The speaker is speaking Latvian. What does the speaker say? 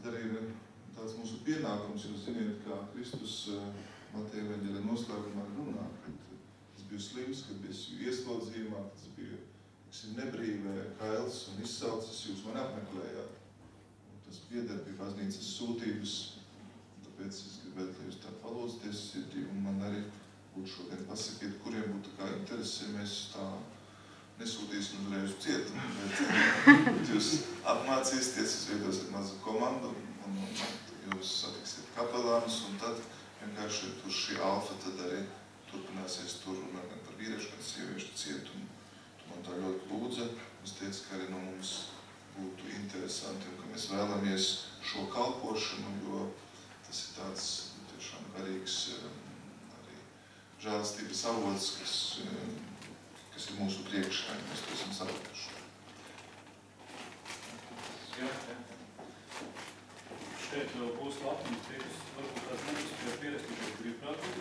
tad arī ir tāds mūsu pienākums, jūs ziniet, kā Kristus Mateja evaņģēlijā noslēgumā runā, kad es biju slims, kad biju ieslodzījumā, kad es biju nebrīvē, kails un izsaucis, jūs mani apmeklējāt. Un tas pieder pie baznīcas sūtības, tāpēc es gribētu, lai jūs tā palūdzaties sirdī, un man arī būtu šodien pasakiet, kuriem būtu kā interesi, mēs tā nesūtīsim uzreiz cietumu, bet jūs apmācīsieties, jūs veidosiet mazu komandu, un jūs satiksiet kapelānus, un tad vienkārši tur šī alfa tad arī turpināsies tur runāt gan par vīriešu, gan sieviešu cietumu. Tu man tā ļoti lūdza, es teicu, ka arī no mums būtu interesanti, un ka mēs vēlamies šo kalpošanu, jo tas ir tāds tiešām garīgs arī žēlastības avots, kas ir mūsu priekšā, ja mēs to esam sapratuši. Jā. Šeit vēl būs lapiņas, varbūt tās nebūs pie pierastīties brīvprātīgi.